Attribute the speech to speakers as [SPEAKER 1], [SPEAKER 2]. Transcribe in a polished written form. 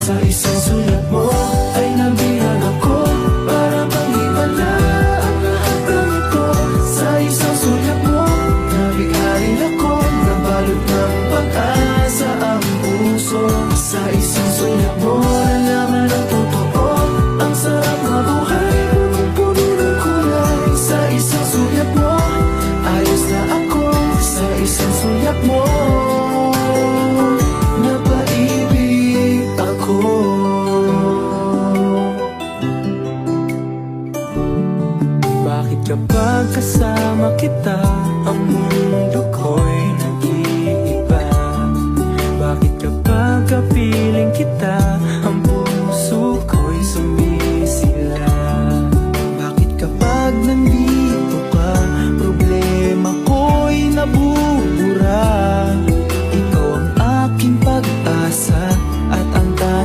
[SPEAKER 1] Sa isang sulat mo ay nabihag ako, para bang himala ang lahat ng ito. Sa isang sulat mo, nabigla rin ako, nabalot ng pag-asa ang puso. Sa isang sulat mo, nalaman ang totoo, ang sarap mabuhay, punong-puno ng kulay. Sa isang sulat mo, ayos na ako. Sa isang sulat mo, napaibig ako. Bakit kapag kasama kita,